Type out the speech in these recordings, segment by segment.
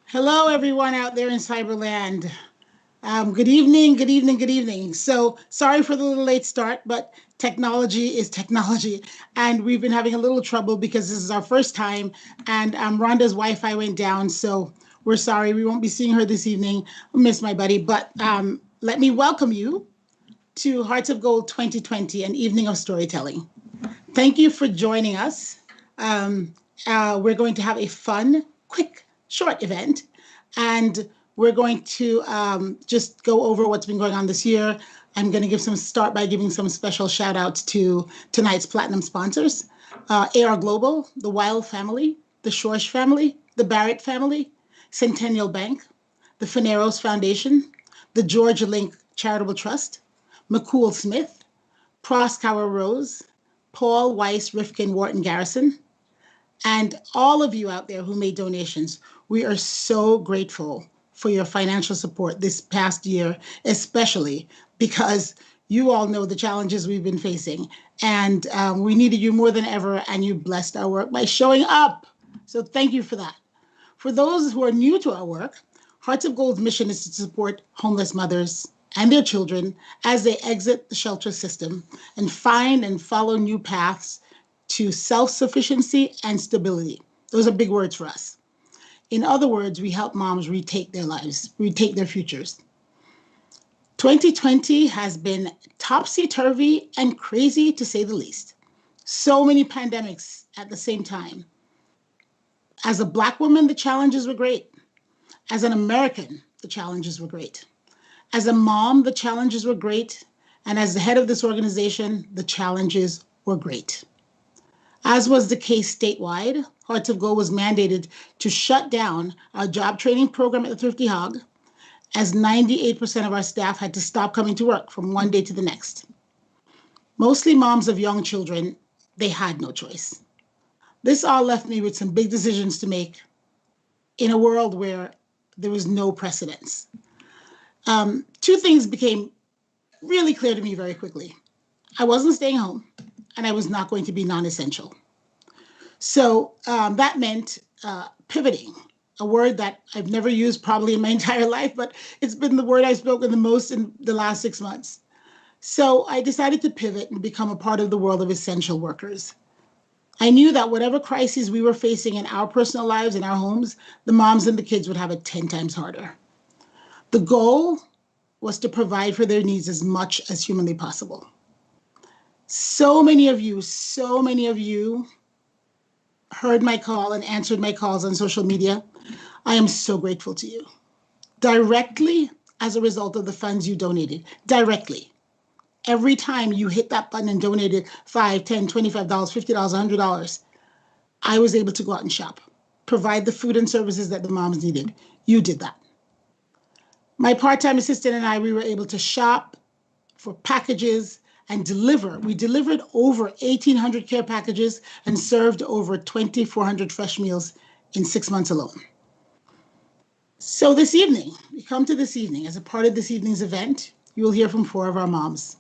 Hello, everyone out there in Cyberland. Good evening, good evening, good evening. So, sorry for the little late start, but technology is technology. And we've been having a little trouble because this is our first time, and Rhonda's Wi Fi went down. So, we're sorry. We won't be seeing her this evening. I miss my buddy. But let me welcome you to Hearts of Gold 2020, an evening of storytelling. Thank you for joining us. We're going to have a fun, quick, short event, and we're going to just go over what's been going on this year. I'm going to start by giving some special shout outs to tonight's platinum sponsors: AR Global, the Wild family, the Schorsch family, the Barrett family, Centennial Bank, the Faneros Foundation, the Georgia Link Charitable Trust, McCool Smith, Proskauer Rose, Paul Weiss Rifkin Wharton Garrison, and all of you out there who made donations. We are so grateful for your financial support this past year, especially because you all know the challenges we've been facing. And we needed you more than ever, and you blessed our work by showing up. So thank you for that. For those who are new to our work, Hearts of Gold's mission is to support homeless mothers and their children as they exit the shelter system and find and follow new paths to self-sufficiency and stability. Those are big words for us. In other words, we help moms retake their lives, retake their futures. 2020 has been topsy-turvy and crazy, to say the least. So many pandemics at the same time. As a Black woman, the challenges were great. As an American, the challenges were great. As a mom, the challenges were great. And as the head of this organization, the challenges were great. As was the case statewide, Hearts of Gold was mandated to shut down our job training program at the Thrifty Hog, as 98% of our staff had to stop coming to work from one day to the next. Mostly moms of young children, they had no choice. This all left me with some big decisions to make in a world where there was no precedence. Two things became really clear to me very quickly. I wasn't staying home, and I was not going to be non-essential. So that meant pivoting, a word that I've never used probably in my entire life, but it's been the word I've spoken the most in the last 6 months. So I decided to pivot and become a part of the world of essential workers. I knew that whatever crises we were facing in our personal lives, in our homes, the moms and the kids would have it 10 times harder. The goal was to provide for their needs as much as humanly possible. So many of you heard my call and answered my calls on social media. I am so grateful to you. Directly as a result of the funds you donated. Directly. Every time you hit that button and donated $5, $10, $25, $50, $100, I was able to go out and shop, provide the food and services that the moms needed. You did that. My part-time assistant and I, we were able to shop for packages and deliver. We delivered over 1,800 care packages and served over 2,400 fresh meals in 6 months alone. So this evening, we come to this evening. As a part of this evening's event, you will hear from 4 of our moms.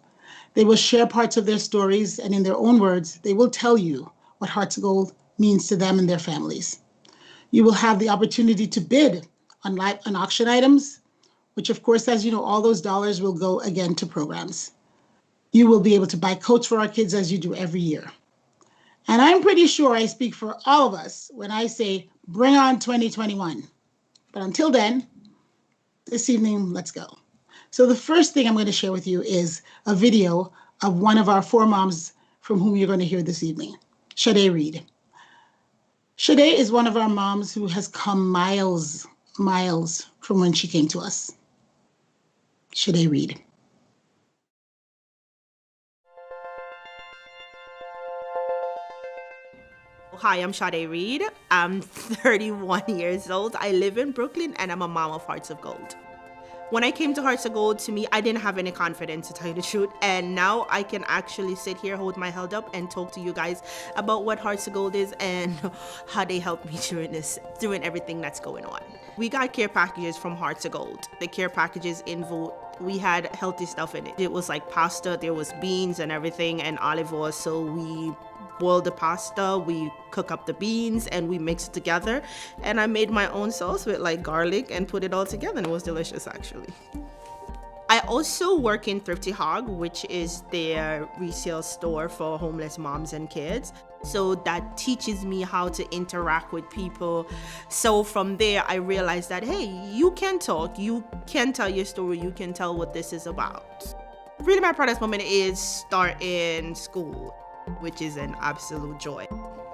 They will share parts of their stories, and in their own words, they will tell you what Hearts of Gold means to them and their families. You will have the opportunity to bid on auction items, which of course, as you know, all those dollars will go again to programs. You will be able to buy coats for our kids as you do every year. And I'm pretty sure I speak for all of us when I say, bring on 2021. But until then, this evening, let's go. So the first thing I'm going to share with you is a video of one of our 4 moms from whom you're going to hear this evening, Chade Reed. Chade is one of our moms who has come miles from when she came to us. Chade Reed. Hi, I'm Chade Reed. I'm 31 years old. I live in Brooklyn and I'm a mom of Hearts of Gold. When I came to Hearts of Gold, to me, I didn't have any confidence, to tell you the truth. And now I can actually sit here, hold my head up, and talk to you guys about what Hearts of Gold is and how they helped me during everything that's going on. We got care packages from Hearts of Gold. The care packages we had healthy stuff in it. It was like pasta, there was beans and everything, and olive oil. So we boil the pasta, we cook up the beans, and we mix it together. And I made my own sauce with like garlic and put it all together, and it was delicious actually. I also work in Thrifty Hog, which is their resale store for homeless moms and kids. So that teaches me how to interact with people. So from there, I realized that, hey, you can talk, you can tell your story, you can tell what this is about. Really, my proudest moment is starting school, which is an absolute joy.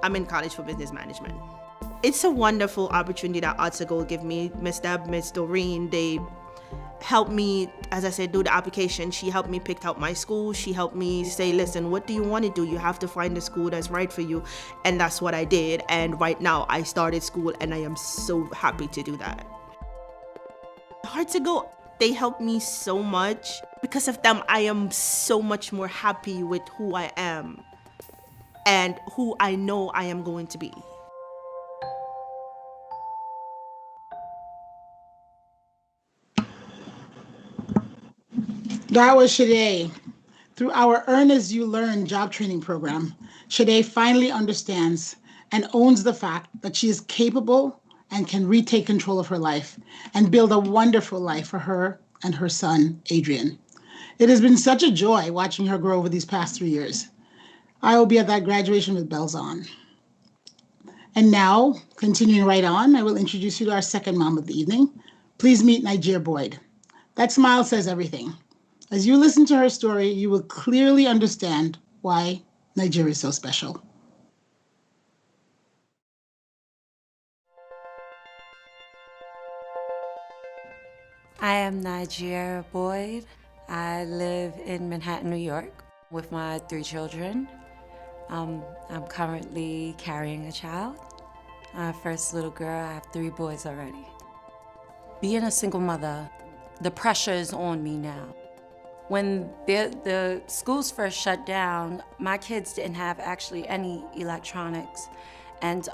I'm in college for business management. It's a wonderful opportunity that Hearts of Gold give me. Miss Deb, Miss Doreen, they helped me, as I said, do the application. She helped me pick out my school. She helped me say, listen, what do you want to do? You have to find a school that's right for you. And that's what I did. And right now I started school and I am so happy to do that. Hearts of Gold, they helped me so much. Because of them, I am so much more happy with who I am and who I know I am going to be. That was Chade. Through our Earn As You Learn job training program, Chade finally understands and owns the fact that she is capable and can retake control of her life and build a wonderful life for her and her son, Adrian. It has been such a joy watching her grow over these past 3 years. I will be at that graduation with bells on. And now, continuing right on, I will introduce you to our second mom of the evening. Please meet Nigeria Boyd. That smile says everything. As you listen to her story, you will clearly understand why Nigeria is so special. I am Nigeria Boyd. I live in Manhattan, New York with my 3 children. I'm currently carrying a child. My first little girl, I have 3 boys already. Being a single mother, the pressure is on me now. When the schools first shut down, my kids didn't have actually any electronics. And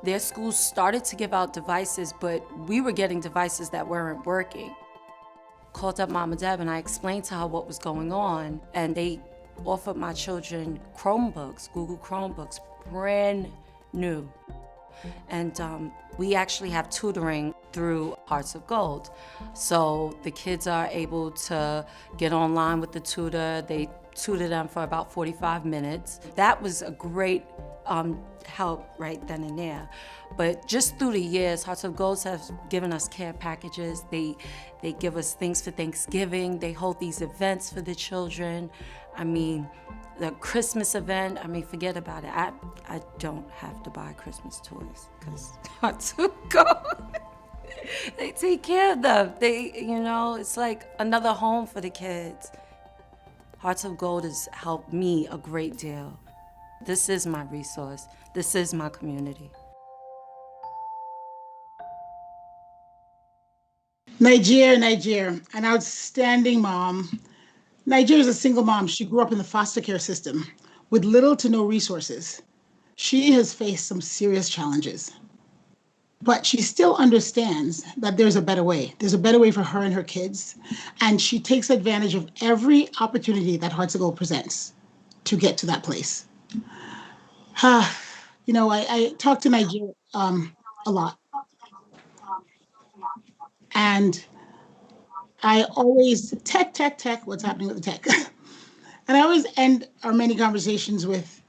their schools started to give out devices, but we were getting devices that weren't working. Called up Mama Deb and I explained to her what was going on, and they offered my children Chromebooks, Google Chromebooks, brand new. And we actually have tutoring through Hearts of Gold. So the kids are able to get online with the tutor. They tutor them for about 45 minutes. That was a great help right then and there. But just through the years, Hearts of Gold has given us care packages. They give us things for Thanksgiving. They hold these events for the children. I mean, the Christmas event, I mean, forget about it. I don't have to buy Christmas toys because Hearts of Gold, they take care of them. It's like another home for the kids. Hearts of Gold has helped me a great deal. This is my resource. This is my community. Nigeria, an outstanding mom. Nigeria is a single mom. She grew up in the foster care system with little to no resources. She has faced some serious challenges, but she still understands that there's a better way. There's a better way for her and her kids, and she takes advantage of every opportunity that Hearts of Gold presents to get to that place. I talk to Nigeria a lot, and I always tech, what's happening with the tech? And I always end our many conversations with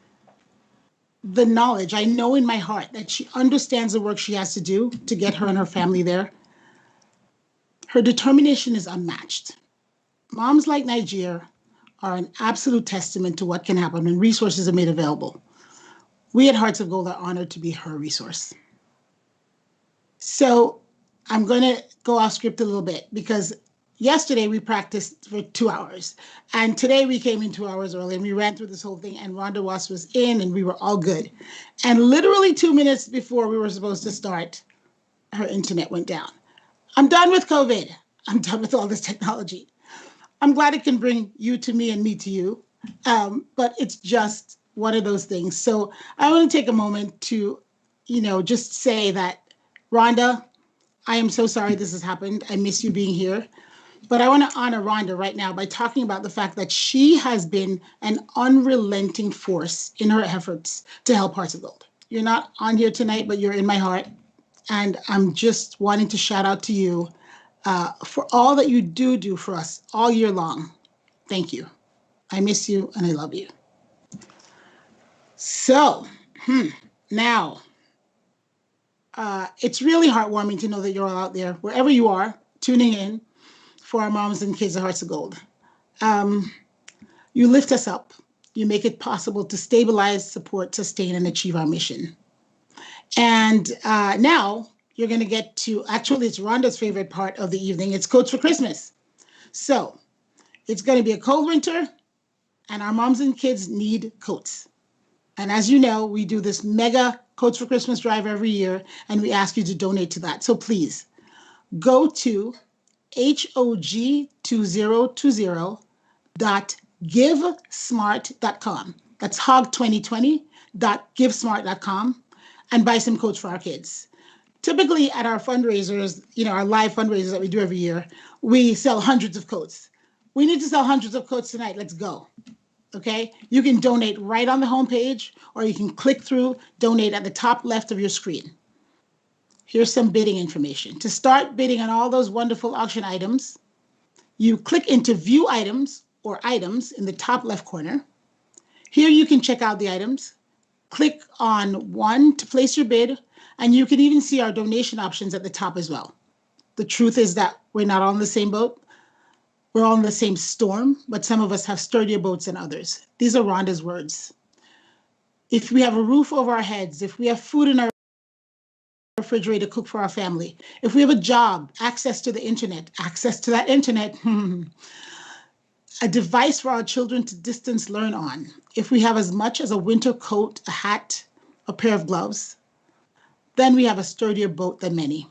the knowledge. I know in my heart that she understands the work she has to do to get her and her family there. Her determination is unmatched. Moms like Nigeria are an absolute testament to what can happen when resources are made available. We at Hearts of Gold are honored to be her resource. So I'm going to go off script a little bit because yesterday we practiced for 2 hours, and today we came in 2 hours early and we ran through this whole thing, and Rhonda Wass was in and we were all good. And literally 2 minutes before we were supposed to start, her internet went down. I'm done with COVID. I'm done with all this technology. I'm glad it can bring you to me and me to you, but it's just one of those things. So I want to take a moment to, just say that, Rhonda, I am so sorry this has happened. I miss you being here. But I want to honor Rhonda right now by talking about the fact that she has been an unrelenting force in her efforts to help Hearts of Gold. You're not on here tonight, but you're in my heart. And I'm just wanting to shout out to you for all that you do for us all year long. Thank you. I miss you and I love you. So, now, it's really heartwarming to know that you're all out there, wherever you are, tuning in for our moms and kids at Hearts of Gold. You lift us up. You make it possible to stabilize, support, sustain, and achieve our mission. And now you're going to get to, actually, it's Rhonda's favorite part of the evening. It's Coats for Christmas. So it's going to be a cold winter, and our moms and kids need coats. And as you know, we do this mega Coats for Christmas drive every year, and we ask you to donate to that. So please go to hog2020.givesmart.com. That's hog2020.givesmart.com and buy some coats for our kids. Typically at our fundraisers, our live fundraisers that we do every year, we sell hundreds of coats. We need to sell hundreds of coats tonight. Let's go. Okay? You can donate right on the homepage, or you can click through donate at the top left of your screen. Here's some bidding information. To start bidding on all those wonderful auction items, you click into View Items or Items in the top left corner. Here you can check out the items. Click on one to place your bid, and you can even see our donation options at the top as well. The truth is that we're not on the same boat. We're all in the same storm, but some of us have sturdier boats than others. These are Rhonda's words. If we have a roof over our heads, if we have food in our refrigerator to cook for our family, if we have a job, access to the internet, a device for our children to distance learn on, if we have as much as a winter coat, a hat, a pair of gloves, then we have a sturdier boat than many.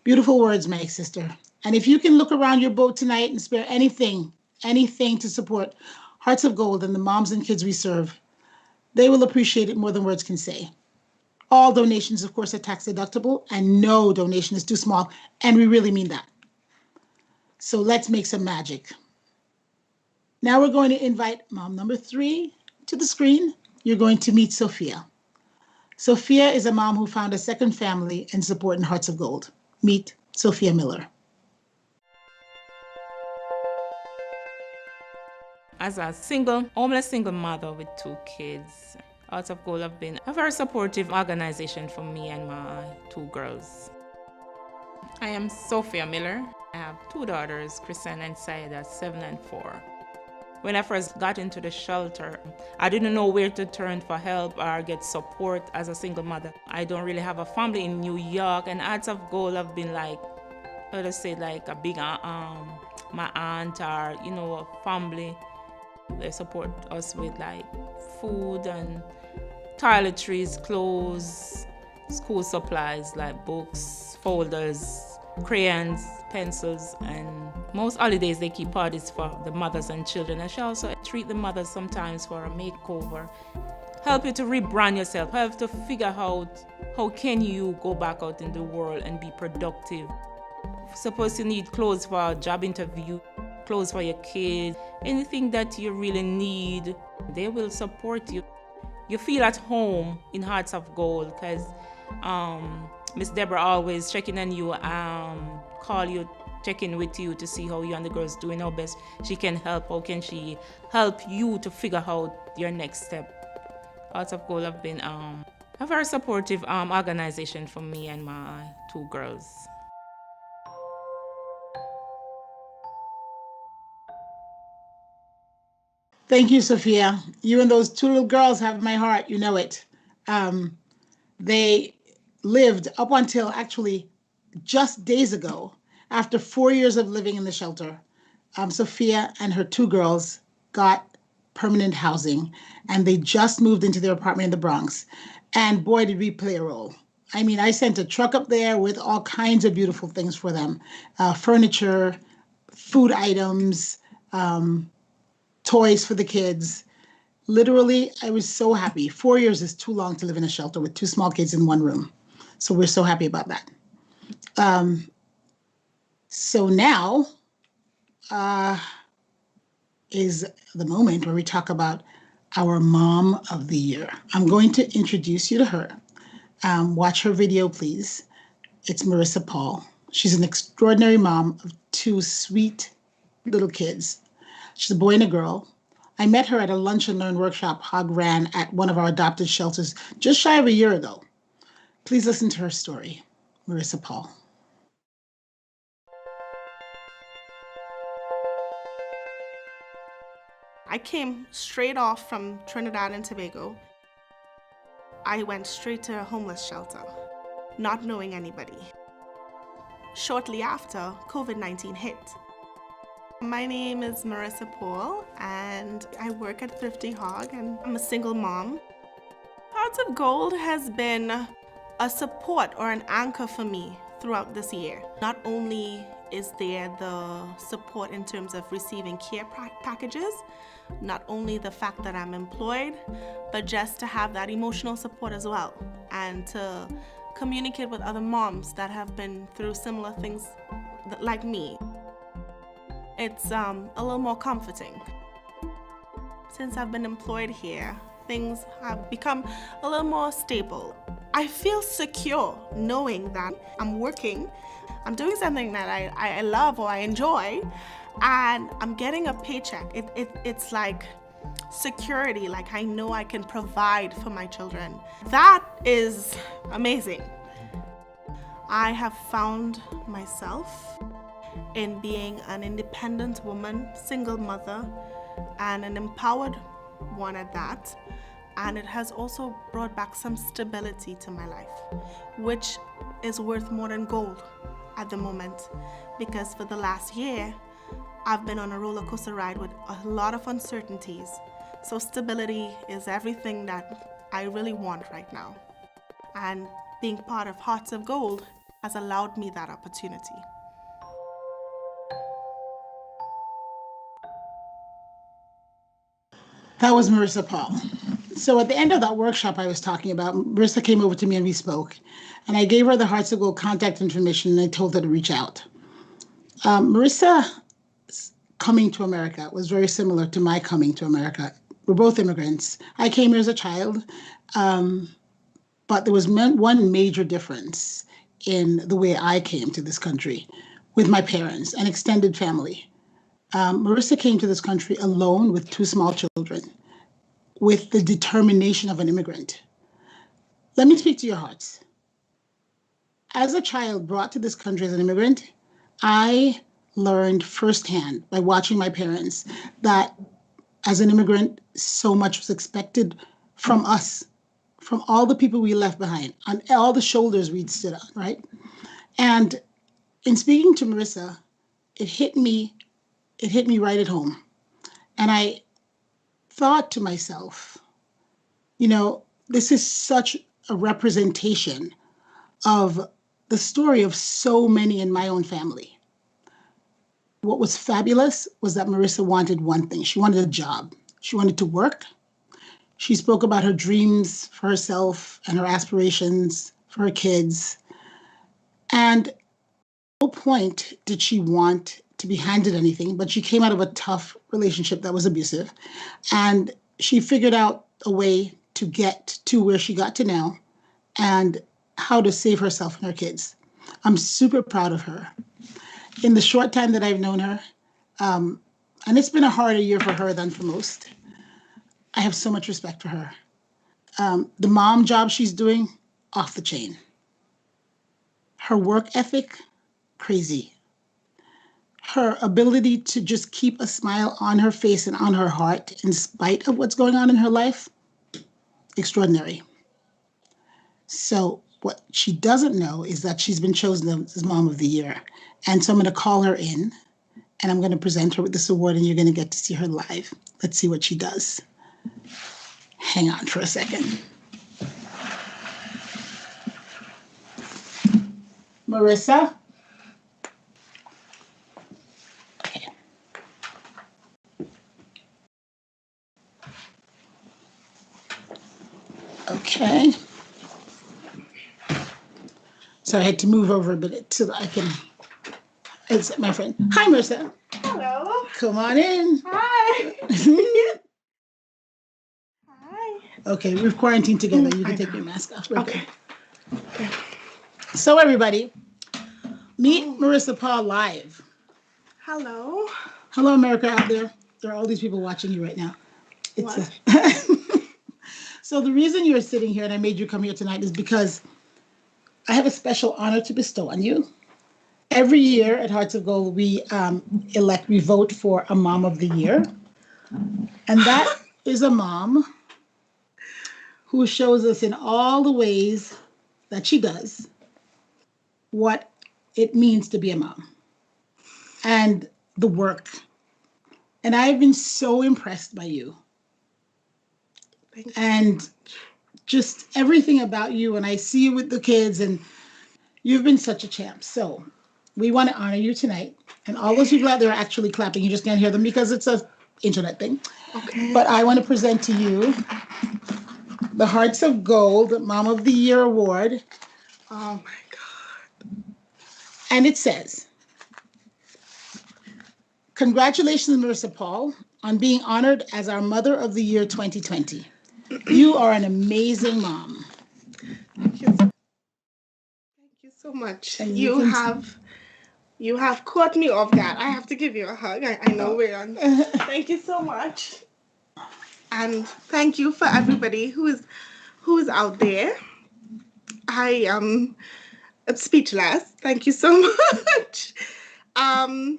Beautiful words, my sister. And if you can look around your boat tonight and spare anything to support Hearts of Gold and the moms and kids we serve, they will appreciate it more than words can say. All donations, of course, are tax deductible, and no donation is too small, and we really mean that. So let's make some magic. Now we're going to invite mom number 3 to the screen. You're going to meet Sophia. Sophia is a mom who found a second family and support in Hearts of Gold. Meet Sophia Miller. As a homeless single mother with 2 kids, Hearts of Gold have been a very supportive organization for me and my 2 girls. I am Sophia Miller. I have 2 daughters, Kristen and Saida, 7 and 4. When I first got into the shelter, I didn't know where to turn for help or get support as a single mother. I don't really have a family in New York, and Hearts of Gold have been like a big my aunt or, a family. They support us with like food and toiletries, clothes, school supplies like books, folders, crayons, pencils, and most holidays they keep parties for the mothers and children. And she also treat the mothers sometimes for a makeover, help you to rebrand yourself, help to figure out how can you go back out in the world and be productive. Suppose you need clothes for a job interview, clothes for your kids, anything that you really need, they will support you. You feel at home in Hearts of Gold because Miss Deborah always checking on you, call you, check in with you to see how you and the girls doing how best she can help. How can she help you to figure out your next step? Hearts of Gold have been a very supportive organization for me and my 2 girls. Thank you, Sophia. You and those 2 little girls have my heart. You know it. They lived up until actually just days ago, after 4 years of living in the shelter. Sophia and her 2 girls got permanent housing, and they just moved into their apartment in the Bronx. And boy, did we play a role. I mean, I sent a truck up there with all kinds of beautiful things for them. Furniture, food items, toys for the kids. Literally, I was so happy. 4 years is too long to live in a shelter with 2 small kids in one room. So we're so happy about that. So now is the moment where we talk about our Mom of the Year. I'm going to introduce you to her. Watch her video, please. It's Marissa Paul. She's an extraordinary mom of two sweet little kids. She's a boy and a girl. I met her at a Lunch and Learn workshop Hog ran at one of our adopted shelters just shy of a year ago. Please listen to her story. Marissa Paul. I came straight off from Trinidad and Tobago. I went straight to a homeless shelter, not knowing anybody. Shortly after, COVID-19 hit. My name is Marissa Paul, and I work at Thrifty Hog, and I'm a single mom. Hearts of Gold has been a support or an anchor for me throughout this year. Not only is there the support in terms of receiving care packages, not only the fact that I'm employed, but just to have that emotional support as well, and to communicate with other moms that have been through similar things like me. It's a little more comforting. Since I've been employed here, things have become a little more stable. I feel secure knowing that I'm working, I'm doing something that I love or I enjoy, and I'm getting a paycheck. It's like security, like I know I can provide for my children. That is amazing. I have found myself in being an independent woman, single mother, and an empowered one at that. And it has also brought back some stability to my life, which is worth more than gold at the moment, because for the last year, I've been on a roller coaster ride with a lot of uncertainties. So stability is everything that I really want right now. And being part of Hearts of Gold has allowed me that opportunity. That was Marissa Paul. So at the end of that workshop I was talking about, Marissa came over to me and we spoke. And I gave her the Hearts of Gold contact information and I told her to reach out. Marissa's coming to America was very similar to my coming to America. We're both immigrants. I came here as a child, but there was one major difference in the way I came to this country with my parents and extended family. Marissa came to this country alone with two small children, with the determination of an immigrant. Let me speak to your hearts. As a child brought to this country as an immigrant, I learned firsthand by watching my parents that as an immigrant, so much was expected from us, from all the people we left behind, on all the shoulders we'd stood on, right? And in speaking to Marissa, it hit me right at home. And I thought to myself, this is such a representation of the story of so many in my own family. What was fabulous was that Marissa wanted one thing. She wanted a job. She wanted to work. She spoke about her dreams for herself and her aspirations for her kids. And at no point did she want to be handed anything, but she came out of a tough relationship that was abusive. And she figured out a way to get to where she got to now and how to save herself and her kids. I'm super proud of her. In the short time that I've known her, and it's been a harder year for her than for most, I have so much respect for her. The mom job she's doing, off the chain. Her work ethic, crazy. Her ability to just keep a smile on her face and on her heart in spite of what's going on in her life, extraordinary. So what she doesn't know is that she's been chosen as Mom of the Year. And so I'm going to call her in and I'm going to present her with this award and you're going to get to see her live. Let's see what she does. Hang on for a second. Marissa? Okay. So I had to move over a bit so that I can, it's my friend. Hi, Marissa. Hello. Come on in. Hi. Hi. Okay, we've quarantined together. You can take your mask off. Okay. So everybody, meet Marissa Paul live. Hello. Hello, America out there. There are all these people watching you right now. So the reason you're sitting here and I made you come here tonight is because I have a special honor to bestow on you. Every year at Hearts of Gold, we vote for a Mom of the Year. And that is a mom who shows us in all the ways that she does what it means to be a mom and the work. And I've been so impressed by you. And just everything about you, and I see you with the kids, and you've been such a champ. So we want to honor you tonight. And all those people out there are actually clapping. You just can't hear them because it's an internet thing. Okay. But I want to present to you the Hearts of Gold Mom of the Year Award. Oh my God. And it says, congratulations, Marissa Paul, on being honored as our Mother of the Year 2020. You are an amazing mom. Thank you. Thank you so much. And you have caught me off guard. I have to give you a hug. I know we're on. Thank you so much. And thank you for everybody who is out there. I am speechless. Thank you so much. I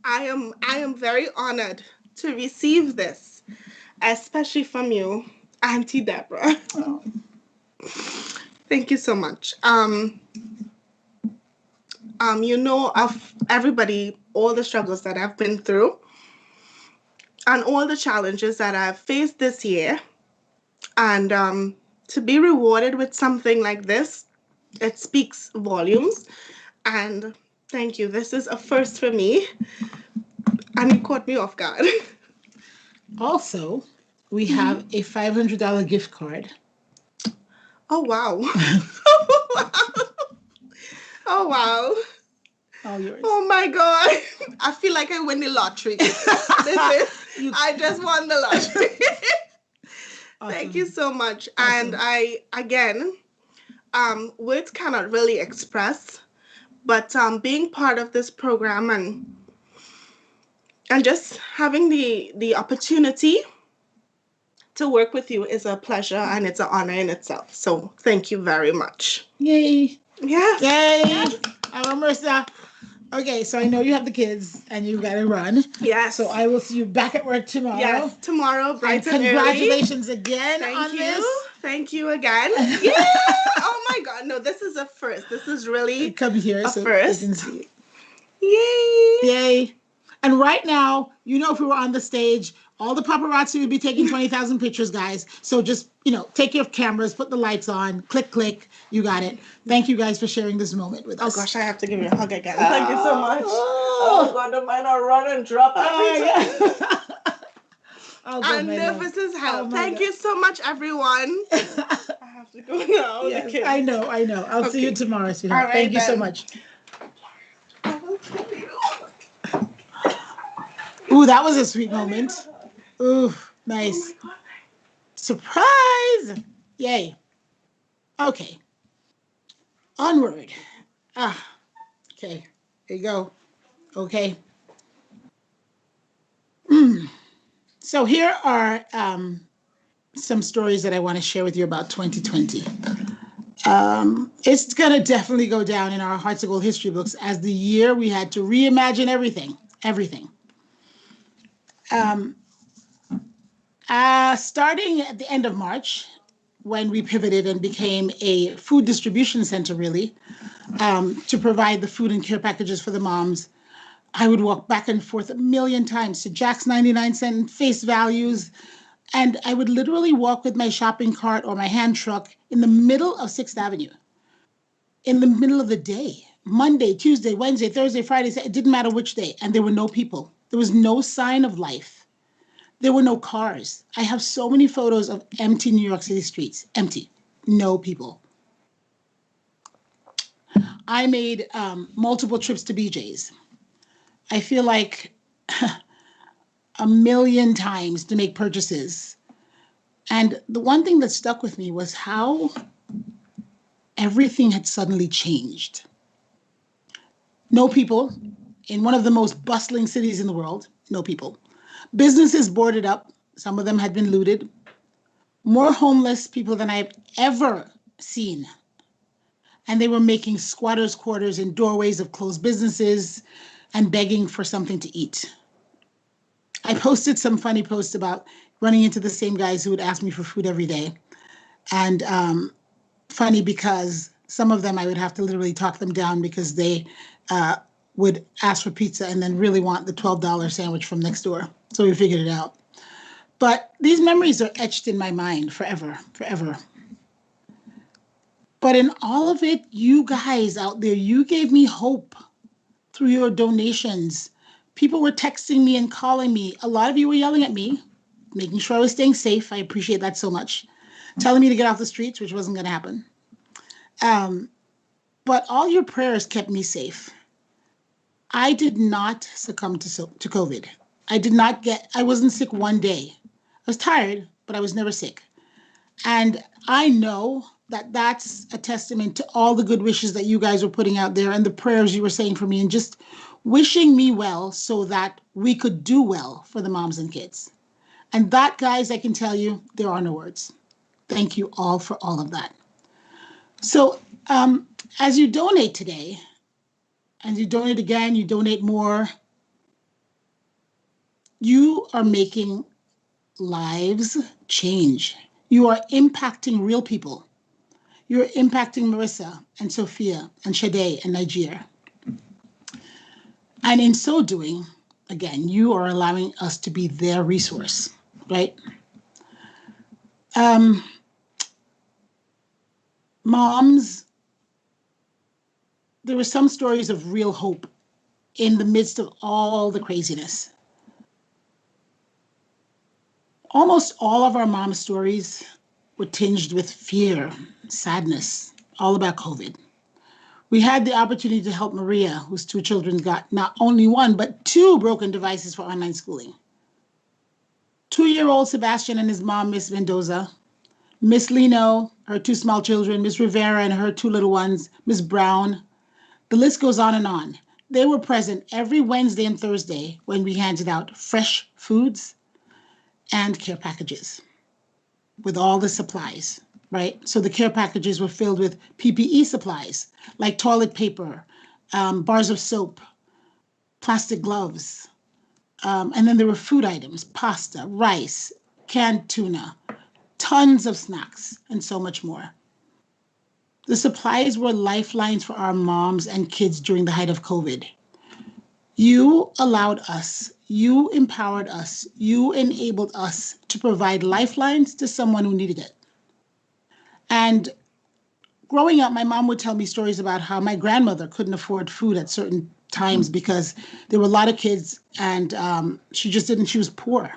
am very honored to receive this, especially from you, Auntie Deborah. Oh. Thank you so much. You know of everybody, all the struggles that I've been through and all the challenges that I've faced this year. And to be rewarded with something like this, it speaks volumes. And thank you. This is a first for me. And you caught me off guard. Also, we have a $500 gift card. Oh, wow. Oh, wow. All yours. Oh, my God. I feel like I win the lottery. I just won the lottery. Awesome. Thank you so much. Awesome. And again, words cannot really express, but being part of this program and just having the opportunity to work with you is a pleasure and it's an honor in itself. So thank you very much. Yay. Yes. Yay. Yes. Marissa. Okay, so I know you have the kids and you got to run. Yes. So I will see you back at work tomorrow. Yes, tomorrow, bright and early. Congratulations again on this. Thank you. Thank you again. Yeah. Oh my God. No, this is a first. This is really come here a so first. you can see Yay. it. Yay. And right now, if we were on the stage, all the paparazzi would be taking 20,000 pictures, guys. So just, take your cameras, put the lights on, click, click. You got it. Thank you guys for sharing this moment with us. Oh gosh, I have to give you a hug again. Thank you so much. Oh God, don't mind I run and drop everything. I'm nervous as hell. Thank you so much, everyone. I have to go now. Yes, I know. I'll see you tomorrow, sweetheart. Right, Thank you so then. much. Ooh, that was a sweet moment. Ooh, nice. Oh my God. Surprise! Yay. Okay. Onward. Okay. There you go. Okay. So here are some stories that I want to share with you about 2020. It's going to definitely go down in our Hearts of Gold history books as the year we had to reimagine everything. Starting at the end of March, when we pivoted and became a food distribution center, really, to provide the food and care packages for the moms, I would walk back and forth a million times to Jack's 99-cent face values, and I would literally walk with my shopping cart or my hand truck in the middle of 6th Avenue, in the middle of the day, Monday, Tuesday, Wednesday, Thursday, Friday, it didn't matter which day, and there were no people. There was no sign of life. There were no cars. I have so many photos of empty New York City streets, empty, no people. I made multiple trips to BJ's. I feel like a million times to make purchases. And the one thing that stuck with me was how everything had suddenly changed. No people in one of the most bustling cities in the world, no people. Businesses boarded up, some of them had been looted. More homeless people than I've ever seen. And they were making squatters' quarters in doorways of closed businesses and begging for something to eat. I posted some funny posts about running into the same guys who would ask me for food every day. And funny because some of them I would have to literally talk them down because they would ask for pizza and then really want the $12 sandwich from next door. So we figured it out. But these memories are etched in my mind forever, forever. But in all of it, you guys out there, you gave me hope through your donations. People were texting me and calling me. A lot of you were yelling at me, making sure I was staying safe. I appreciate that so much. Telling me to get off the streets, which wasn't going to happen. But all your prayers kept me safe. I did not succumb to COVID. I wasn't sick one day. I was tired, but I was never sick. And I know that that's a testament to all the good wishes that you guys were putting out there and the prayers you were saying for me and just wishing me well so that we could do well for the moms and kids. And that, guys, I can tell you, there are no words. Thank you all for all of that. So as you donate today, and you donate again, you donate more, you are making lives change. You are impacting real people. You're impacting Marissa and Sophia and Chade and Niger. And in so doing, again, you are allowing us to be their resource, right? Moms, there were some stories of real hope in the midst of all the craziness. Almost all of our mom stories were tinged with fear, sadness, all about COVID. We had the opportunity to help Maria, whose two children got not only one, but two broken devices for online schooling. 2-year-old Sebastian and his mom, Miss Mendoza, Miss Lino, her two small children, Miss Rivera and her two little ones, Miss Brown. The list goes on and on. They were present every Wednesday and Thursday when we handed out fresh foods and care packages with all the supplies, right? So the care packages were filled with PPE supplies like toilet paper, bars of soap, plastic gloves. And then there were food items, pasta, rice, canned tuna, tons of snacks, and so much more. The supplies were lifelines for our moms and kids during the height of COVID. You allowed us, you empowered us, you enabled us to provide lifelines to someone who needed it. And growing up, my mom would tell me stories about how my grandmother couldn't afford food at certain times because there were a lot of kids and she was poor.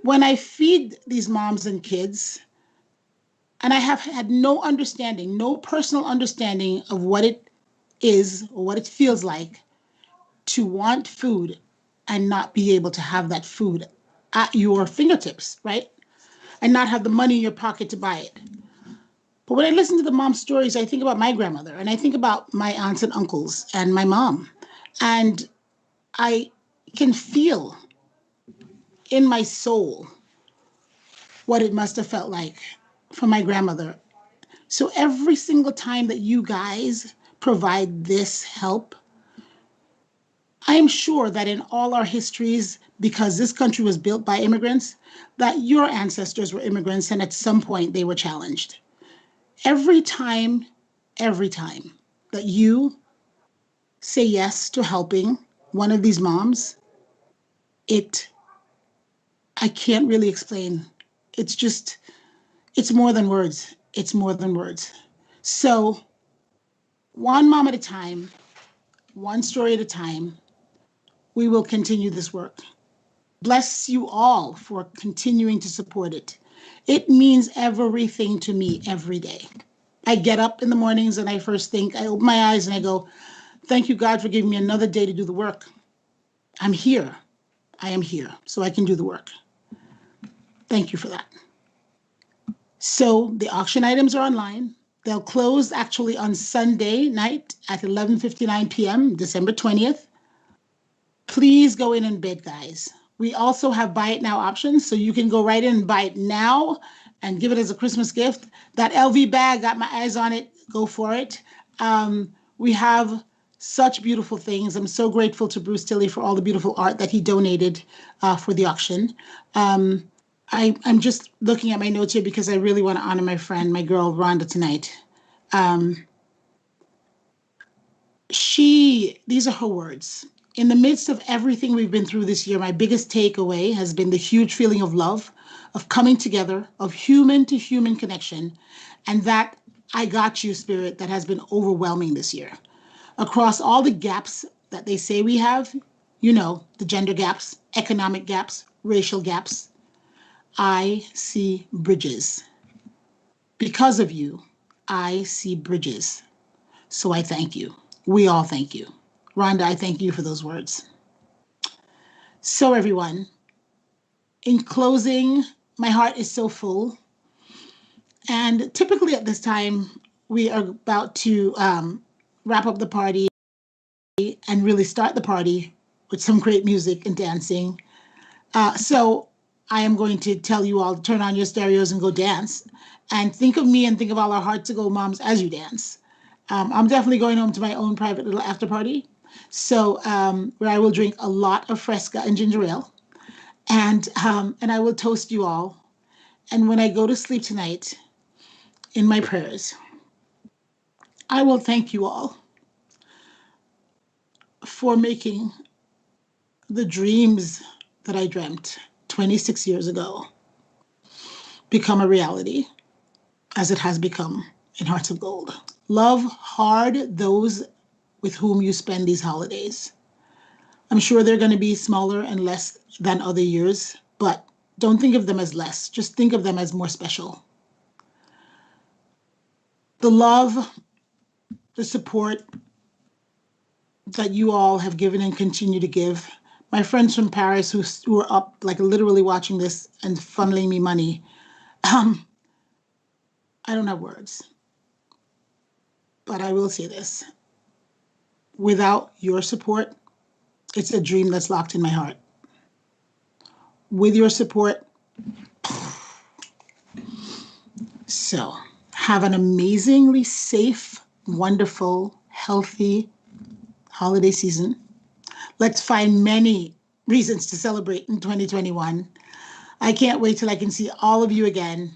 When I feed these moms and kids, and I have had no understanding, no personal understanding of what it is or what it feels like to want food and not be able to have that food at your fingertips, right? And not have the money in your pocket to buy it. But when I listen to the mom stories, I think about my grandmother and I think about my aunts and uncles and my mom. And I can feel in my soul what it must have felt like for my grandmother. So every single time that you guys provide this help, I am sure that in all our histories, because this country was built by immigrants, that your ancestors were immigrants and at some point they were challenged. Every time that you say yes to helping one of these moms, I can't really explain. It's more than words. It's more than words. So one mom at a time, one story at a time, we will continue this work. Bless you all for continuing to support it. It means everything to me every day. I get up in the mornings and I open my eyes and I go, thank you, God, for giving me another day to do the work. I'm here. I am here, so I can do the work. Thank you for that. So the auction items are online. They'll close actually on Sunday night at 11:59 p.m., December 20th. Please go in and bid, guys. We also have buy it now options, so you can go right in and buy it now and give it as a Christmas gift. That LV bag, got my eyes on it. Go for it. We have such beautiful things. I'm so grateful to Bruce Tilley for all the beautiful art that he donated for the auction. I'm just looking at my notes here because I really want to honor my friend, my girl, Rhonda, tonight. These are her words. In the midst of everything we've been through this year, my biggest takeaway has been the huge feeling of love, of coming together, of human to human connection, and that I got you spirit that has been overwhelming this year. Across all the gaps that they say we have, the gender gaps, economic gaps, racial gaps, I see bridges. Because of you, I see bridges. So I thank you. We all thank you. Rhonda, I thank you for those words. So everyone, in closing, my heart is so full. And typically at this time, we are about to wrap up the party and really start the party with some great music and dancing. So I am going to tell you all to turn on your stereos and go dance. And think of me and think of all our Heart to Go moms as you dance. I'm definitely going home to my own private little after party. So where I will drink a lot of Fresca and ginger ale. And I will toast you all. And when I go to sleep tonight, in my prayers, I will thank you all for making the dreams that I dreamt 26 years ago become a reality, as it has become in Hearts of Gold. Love hard those with whom you spend these holidays. I'm sure they're going to be smaller and less than other years, but don't think of them as less. Just think of them as more special. The love, the support that you all have given and continue to give. My friends from Paris who are up, like literally watching this and funneling me money. I don't have words, but I will say this. Without your support, it's a dream that's locked in my heart. With your support, so have an amazingly safe, wonderful, healthy holiday season. Let's find many reasons to celebrate in 2021. I can't wait till I can see all of you again,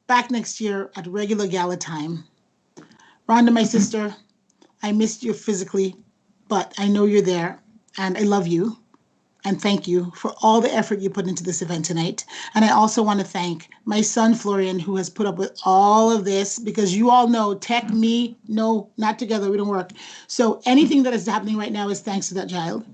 back next year at regular gala time. Rhonda, my sister, I missed you physically, but I know you're there, and I love you. And thank you for all the effort you put into this event tonight. And I also want to thank my son, Florian, who has put up with all of this, because you all know, tech, me, no, not together, we don't work. So anything that is happening right now is thanks to that child.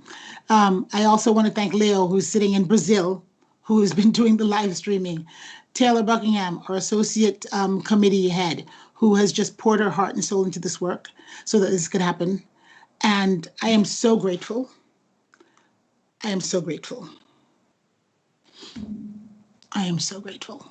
I also want to thank Leo, who's sitting in Brazil, who has been doing the live streaming. Taylor Buckingham, our associate committee head, who has just poured her heart and soul into this work so that this could happen. And I am so grateful. I am so grateful. I am so grateful.